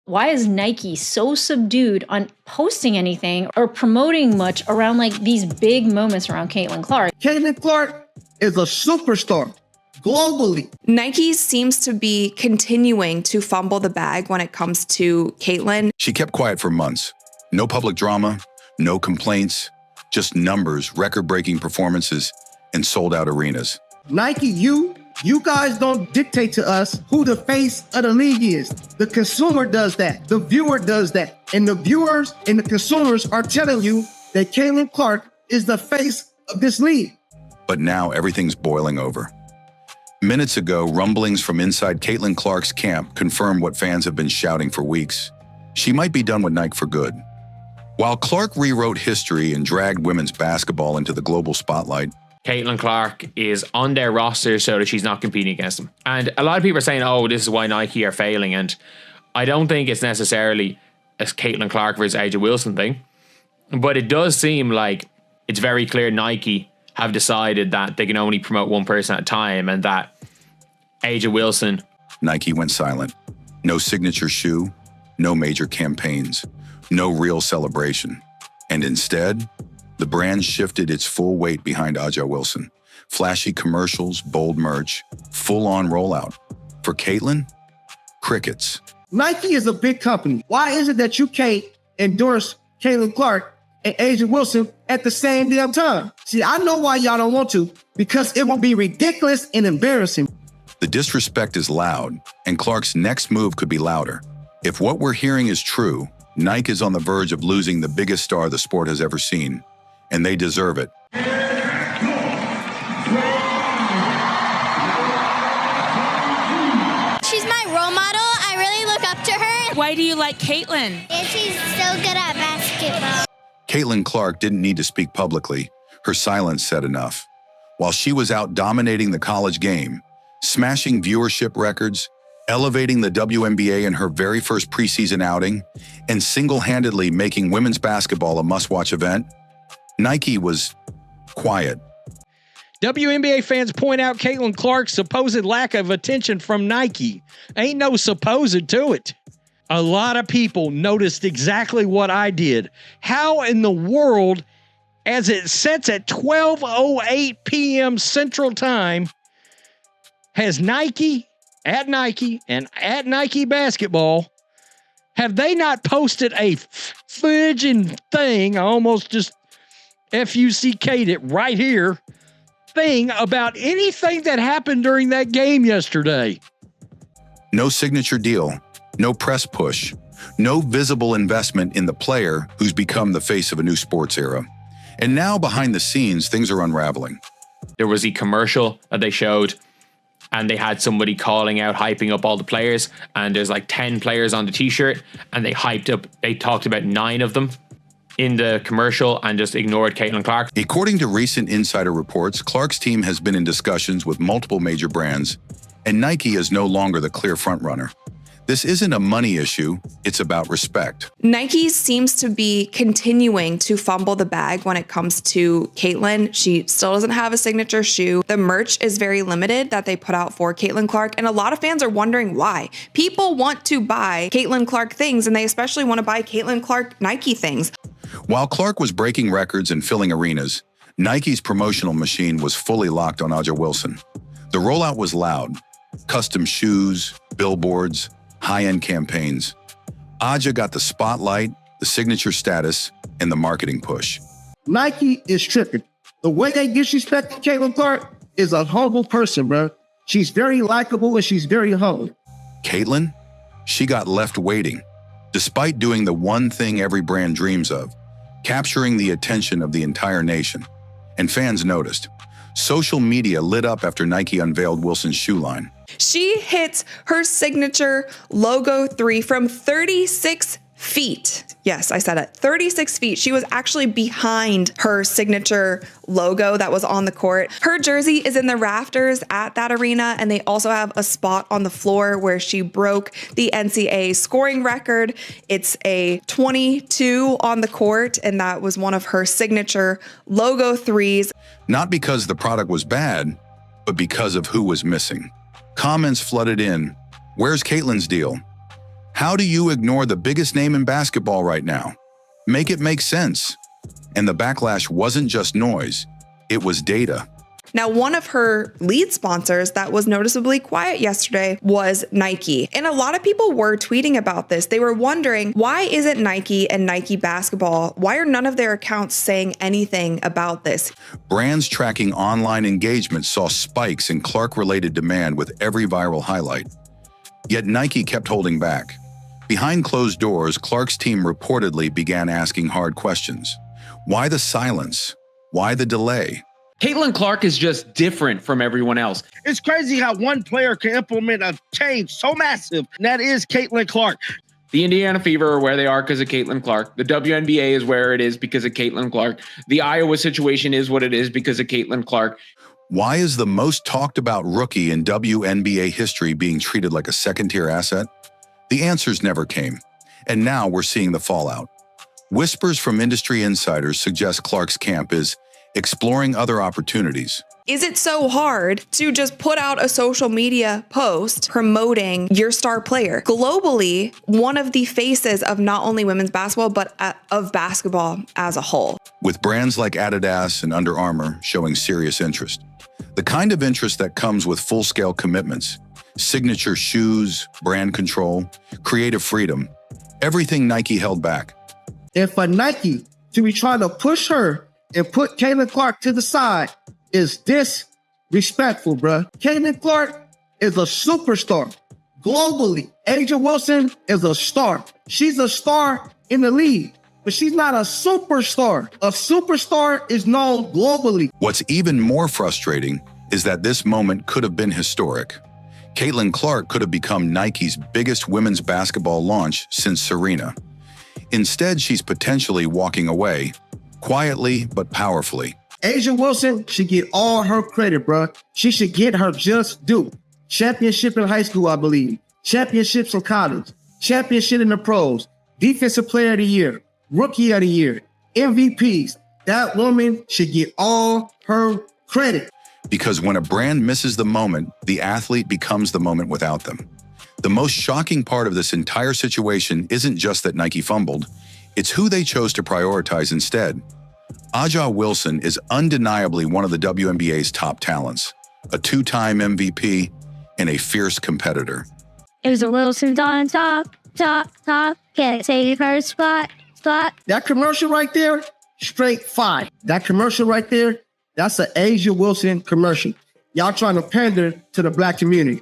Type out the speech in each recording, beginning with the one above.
Why is Nike so subdued on posting anything or promoting much around like these big moments around Caitlin Clark? Caitlin Clark is a superstar globally. Nike seems to be continuing to fumble the bag when it comes to Caitlin. She kept quiet for months. No public drama, no complaints, just numbers, record-breaking performances, and sold-out arenas. Nike, you guys don't dictate to us who the face of the league is. The consumer does that. The viewer does that. And the viewers and the consumers are telling you that Caitlin Clark is the face of this league. But now everything's boiling over. Minutes ago, rumblings from inside Caitlin Clark's camp confirmed what fans have been shouting for weeks. She might be done with Nike for good. While Clark rewrote history and dragged women's basketball into the global spotlight, Caitlin Clark is on their roster so that she's not competing against them. And a lot of people are saying, oh, this is why Nike are failing. And I don't think it's necessarily a Caitlin Clark versus A'ja Wilson thing. But it does seem like it's very clear Nike have decided that they can only promote one person at a time, and that A'ja Wilson. Nike went silent. No signature shoe, no major campaigns, no real celebration. And instead, the brand shifted its full weight behind A'ja Wilson. Flashy commercials, bold merch, full-on rollout. For Caitlin, crickets. Nike is a big company. Why is it that you can't endorse Caitlin Clark and A'ja Wilson at the same damn time? See, I know why y'all don't want to, because it will be ridiculous and embarrassing. The disrespect is loud, and Clark's next move could be louder. If what we're hearing is true, Nike is on the verge of losing the biggest star the sport has ever seen, and they deserve it. She's my role model. I really look up to her. Why do you like Caitlin? And she's so good at basketball. Caitlin Clark didn't need to speak publicly. Her silence said enough. While she was out dominating the college game, smashing viewership records, elevating the WNBA in her very first preseason outing, and single-handedly making women's basketball a must-watch event, Nike was quiet. WNBA fans point out Caitlin Clark's supposed lack of attention from Nike. Ain't no supposed to it. A lot of people noticed exactly what I did. How in the world, as it sets at 12:08 p.m. Central Time, has Nike, and at Nike Basketball, have they not posted a fudging thing, I almost just F-U-C-K'd it right here, thing about anything that happened during that game yesterday? No signature deal, no press push, no visible investment in the player who's become the face of a new sports era. And now behind the scenes, things are unraveling. There was a commercial that they showed, and they had somebody calling out, hyping up all the players, and there's like 10 players on the t-shirt, and they talked about 9 of them in the commercial and just ignored Caitlin Clark. According to recent insider reports, Clark's team has been in discussions with multiple major brands, and Nike is no longer the clear frontrunner. This isn't a money issue, it's about respect. Nike seems to be continuing to fumble the bag when it comes to Caitlin. She still doesn't have a signature shoe. The merch is very limited that they put out for Caitlin Clark, and a lot of fans are wondering why. People want to buy Caitlin Clark things, and they especially want to buy Caitlin Clark Nike things. While Clark was breaking records and filling arenas, Nike's promotional machine was fully locked on A'ja Wilson. The rollout was loud. Custom shoes, billboards, high-end campaigns. A'ja got the spotlight, the signature status, and the marketing push. Nike is tripping. The way they disrespect Caitlin Clark is a humble person, bro. She's very likable and she's very humble. Caitlin, she got left waiting, despite doing the one thing every brand dreams of, capturing the attention of the entire nation. And fans noticed. Social media lit up after Nike unveiled Wilson's shoe line. She hits her signature logo 3 from 36 feet. Yes, I said it. 36 feet. She was actually behind her signature logo that was on the court. Her jersey is in the rafters at that arena, and they also have a spot on the floor where she broke the NCAA scoring record. It's a 22 on the court, and that was one of her signature logo 3s. Not because the product was bad, but because of who was missing. Comments flooded in. Where's Caitlin's deal? How do you ignore the biggest name in basketball right now? Make it make sense. And the backlash wasn't just noise, it was data. Now, one of her lead sponsors that was noticeably quiet yesterday was Nike. And a lot of people were tweeting about this. They were wondering, why isn't Nike and Nike Basketball, why are none of their accounts saying anything about this? Brands tracking online engagement saw spikes in Clark-related demand with every viral highlight. Yet Nike kept holding back. Behind closed doors, Clark's team reportedly began asking hard questions. Why the silence? Why the delay? Caitlin Clark is just different from everyone else. It's crazy how one player can implement a change so massive, and that is Caitlin Clark. The Indiana Fever are where they are because of Caitlin Clark. The WNBA is where it is because of Caitlin Clark. The Iowa situation is what it is because of Caitlin Clark. Why is the most talked about rookie in WNBA history being treated like a second-tier asset? The answers never came, and now we're seeing the fallout. Whispers from industry insiders suggest Clark's camp is exploring other opportunities. Is it so hard to just put out a social media post promoting your star player? Globally, one of the faces of not only women's basketball, but of basketball as a whole. With brands like Adidas and Under Armour showing serious interest. The kind of interest that comes with full-scale commitments, signature shoes, brand control, creative freedom, everything Nike held back. And for Nike to be trying to push her and put Caitlin Clark to the side is disrespectful, bruh. Caitlin Clark is a superstar globally. Asia Wilson is a star. She's a star in the league, but she's not a superstar. A superstar is known globally. What's even more frustrating is that this moment could have been historic. Caitlin Clark could have become Nike's biggest women's basketball launch since Serena. Instead, she's potentially walking away, quietly but powerfully. Asia Wilson should get all her credit, bruh. She should get her just due. Championship in high school, I believe. Championships in college. Championship in the pros. Defensive player of the year. Rookie of the year. MVPs. That woman should get all her credit. Because when a brand misses the moment, the athlete becomes the moment without them. The most shocking part of this entire situation isn't just that Nike fumbled, it's who they chose to prioritize instead. Aja Wilson is undeniably one of the WNBA's top talents, a two-time MVP and a fierce competitor. There's a Wilson on top. Can't take her spot. That commercial right there, straight fire. That commercial right there, that's an Asia Wilson commercial. Y'all trying to pander to the black community.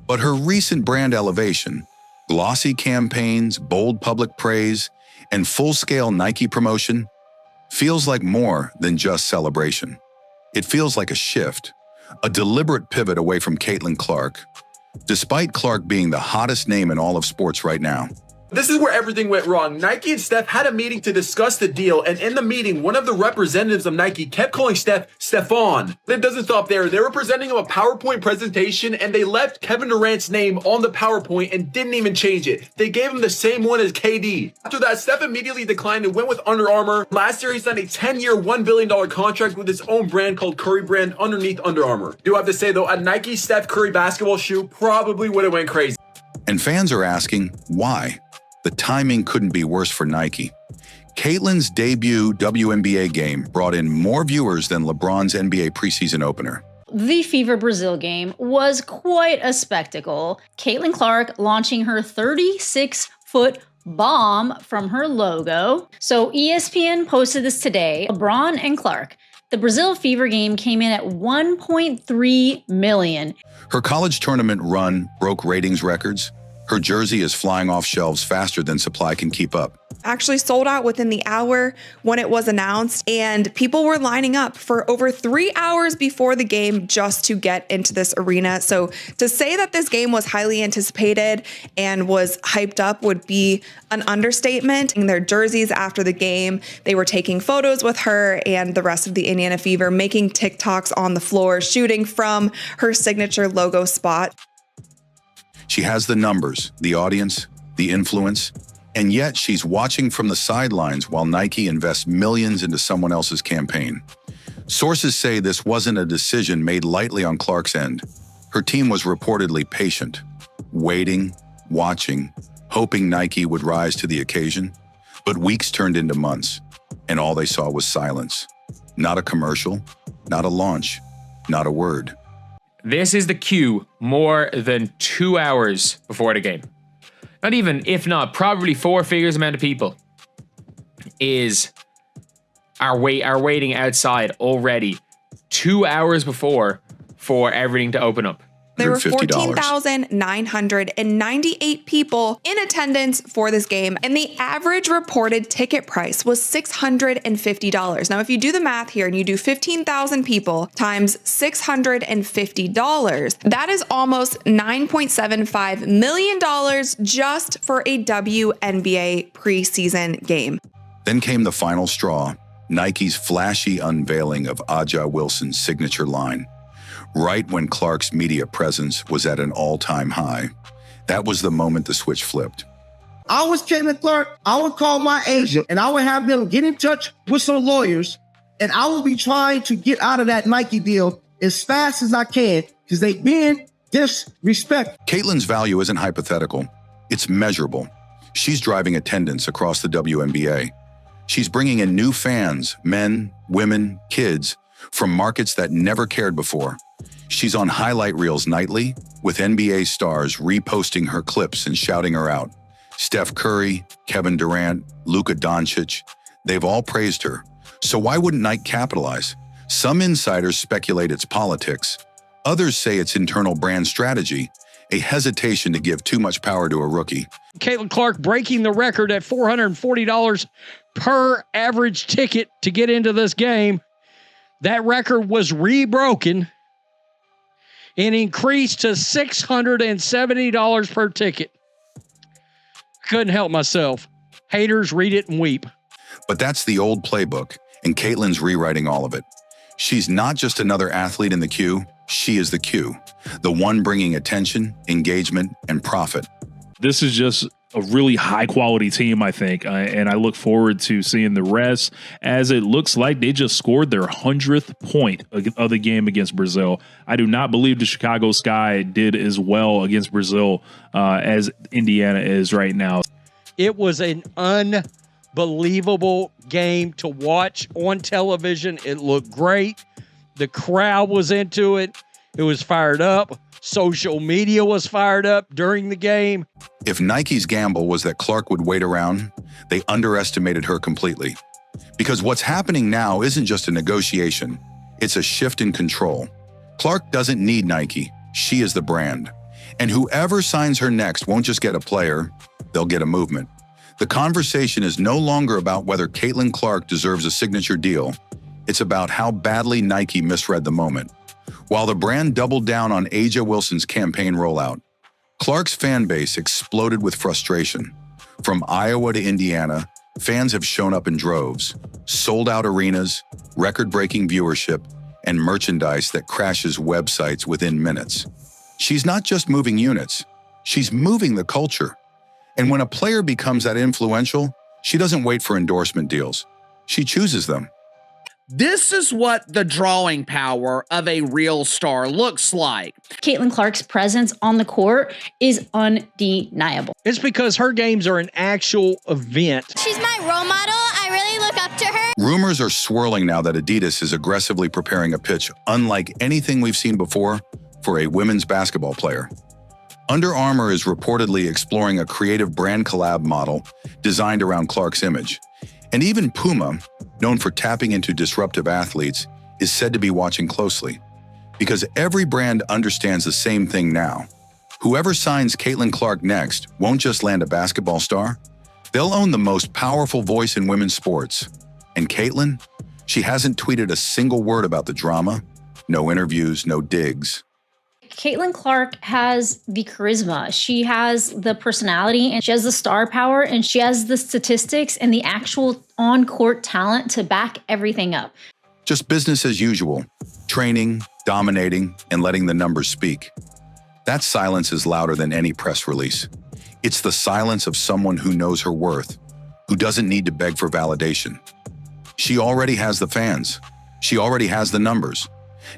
But her recent brand elevation, glossy campaigns, bold public praise, and full-scale Nike promotion feels like more than just celebration. It feels like a shift, a deliberate pivot away from Caitlin Clark, despite Clark being the hottest name in all of sports right now. This is where everything went wrong. Nike and Steph had a meeting to discuss the deal, and in the meeting, one of the representatives of Nike kept calling Steph Stephon. It doesn't stop there. They were presenting him a PowerPoint presentation, and they left Kevin Durant's name on the PowerPoint and didn't even change it. They gave him the same one as KD. After that, Steph immediately declined and went with Under Armour. Last year, he signed a 10-year, $1 billion contract with his own brand called Curry Brand underneath Under Armour. Do have to say, though, a Nike Steph Curry basketball shoe probably would have went crazy. And fans are asking, why? The timing couldn't be worse for Nike. Caitlin's debut WNBA game brought in more viewers than LeBron's NBA preseason opener. The Fever Brazil game was quite a spectacle. Caitlin Clark launching her 36-foot bomb from her logo. So ESPN posted this today. LeBron and Clark. The Brazil Fever game came in at 1.3 million. Her college tournament run broke ratings records. Her jersey is flying off shelves faster than supply can keep up. Actually sold out within the hour when it was announced, and people were lining up for over 3 hours before the game just to get into this arena. So to say that this game was highly anticipated and was hyped up would be an understatement. In their jerseys after the game, they were taking photos with her and the rest of the Indiana Fever, making TikToks on the floor, shooting from her signature logo spot. She has the numbers, the audience, the influence, and yet she's watching from the sidelines while Nike invests millions into someone else's campaign. Sources say this wasn't a decision made lightly on Clark's end. Her team was reportedly patient, waiting, watching, hoping Nike would rise to the occasion. But weeks turned into months, and all they saw was silence. Not a commercial, not a launch, not a word. This is the cue more than 2 hours before the game. Not even, if not, probably 4 figures amount of people are waiting outside already 2 hours before for everything to open up. There were $50. 14,998 people in attendance for this game, and the average reported ticket price was $650. Now, if you do the math here and you do 15,000 people times $650, that is almost $9.75 million just for a WNBA preseason game. Then came the final straw, Nike's flashy unveiling of Aja Wilson's signature line. Right when Clark's media presence was at an all-time high, that was the moment the switch flipped. I was Caitlin Clark, I would call my agent and I would have them get in touch with some lawyers, and I will be trying to get out of that Nike deal as fast as I can because they've been disrespectful. Caitlin's value isn't hypothetical. It's measurable. She's driving attendance across the WNBA. She's bringing in new fans, men, women, kids, from markets that never cared before. She's on highlight reels nightly, with NBA stars reposting her clips and shouting her out. Steph Curry, Kevin Durant, Luka Doncic, they've all praised her. So why wouldn't Nike capitalize? Some insiders speculate it's politics. Others say it's internal brand strategy, a hesitation to give too much power to a rookie. Caitlin Clark breaking the record at $440 per average ticket to get into this game. That record was rebroken and increased to $670 per ticket. Couldn't help myself. Haters read it and weep. But that's the old playbook, and Caitlin's rewriting all of it. She's not just another athlete in the queue, she is the queue, the one bringing attention, engagement, and profit. This is just a really high quality team, I think. And I look forward to seeing the rest, as it looks like they just scored their 100th point of the game against Brazil. I do not believe the Chicago Sky did as well against Brazil as Indiana is right now. It was an unbelievable game to watch on television. It looked great. The crowd was into it. It was fired up. Social media was fired up during the game. If Nike's gamble was that Clark would wait around, they underestimated her completely. Because what's happening now isn't just a negotiation, it's a shift in control. Clark doesn't need Nike, she is the brand. And whoever signs her next won't just get a player, they'll get a movement. The conversation is no longer about whether Caitlin Clark deserves a signature deal. It's about how badly Nike misread the moment. While the brand doubled down on Aja Wilson's campaign rollout, Clark's fan base exploded with frustration. From Iowa to Indiana, fans have shown up in droves, sold out arenas, record-breaking viewership, and merchandise that crashes websites within minutes. She's not just moving units, she's moving the culture. And when a player becomes that influential, she doesn't wait for endorsement deals. She chooses them. This is what the drawing power of a real star looks like. Caitlin Clark's presence on the court is undeniable. It's because her games are an actual event. She's my role model. I really look up to her. Rumors are swirling now that Adidas is aggressively preparing a pitch unlike anything we've seen before for a women's basketball player. Under Armour is reportedly exploring a creative brand collab model designed around Clark's image. And even Puma, known for tapping into disruptive athletes, is said to be watching closely. Because every brand understands the same thing now. Whoever signs Caitlin Clark next won't just land a basketball star, they'll own the most powerful voice in women's sports. And Caitlin, she hasn't tweeted a single word about the drama, no interviews, no digs. Caitlin Clark has the charisma. She has the personality, and she has the star power, and she has the statistics and the actual on-court talent to back everything up. Just business as usual, training, dominating, and letting the numbers speak. That silence is louder than any press release. It's the silence of someone who knows her worth, who doesn't need to beg for validation. She already has the fans. She already has the numbers.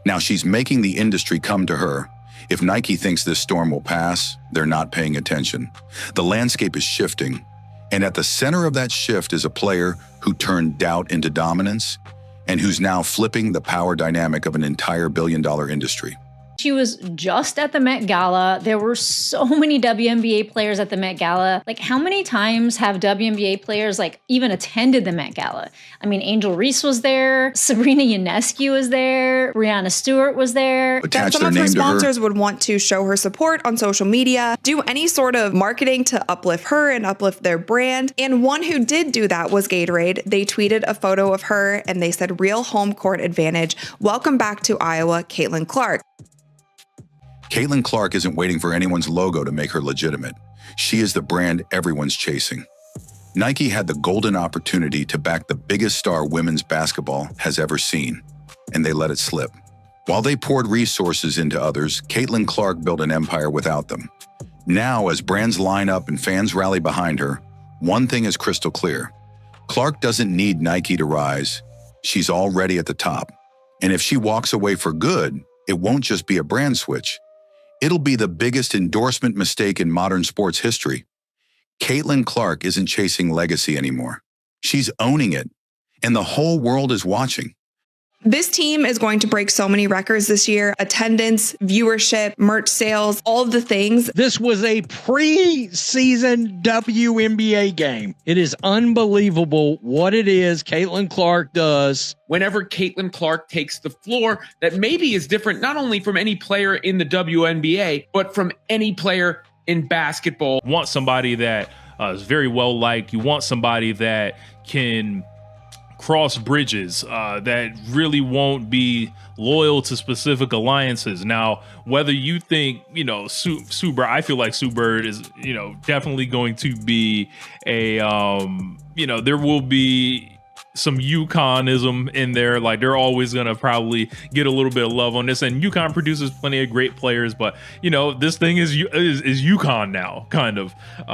Now she's making the industry come to her. If Nike thinks this storm will pass, they're not paying attention. The landscape is shifting, and at the center of that shift is a player who turned doubt into dominance and who's now flipping the power dynamic of an entire billion-dollar industry. She was just at the Met Gala. There were so many WNBA players at the Met Gala. Like, how many times have WNBA players even attended the Met Gala? I mean, Angel Reese was there. Sabrina Ionescu was there. Brianna Stewart was there. That some of her sponsors would want to show her support on social media, do any sort of marketing to uplift her and uplift their brand. And one who did do that was Gatorade. They tweeted a photo of her and they said, "Real home court advantage. Welcome back to Iowa, Caitlin Clark." Caitlin Clark isn't waiting for anyone's logo to make her legitimate. She is the brand everyone's chasing. Nike had the golden opportunity to back the biggest star women's basketball has ever seen, and they let it slip. While they poured resources into others, Caitlin Clark built an empire without them. Now, as brands line up and fans rally behind her, one thing is crystal clear. Clark doesn't need Nike to rise. She's already at the top. And if she walks away for good, it won't just be a brand switch. It'll be the biggest endorsement mistake in modern sports history. Caitlin Clark isn't chasing legacy anymore. She's owning it, and the whole world is watching. This team is going to break so many records this year. Attendance, viewership, merch sales, all of the things. This was a preseason WNBA game. It is unbelievable what it is Caitlin Clark does. Whenever Caitlin Clark takes the floor, that maybe is different not only from any player in the WNBA, but from any player in basketball. You want somebody that is very well liked. You want somebody that can cross bridges, that really won't be loyal to specific alliances. Now, whether you think, Sue Bird, I feel like Sue Bird is, definitely going to be a, there will be some UConnism in there. Like, they're always going to probably get a little bit of love on this, and UConn produces plenty of great players, but this thing is UConn now, kind of.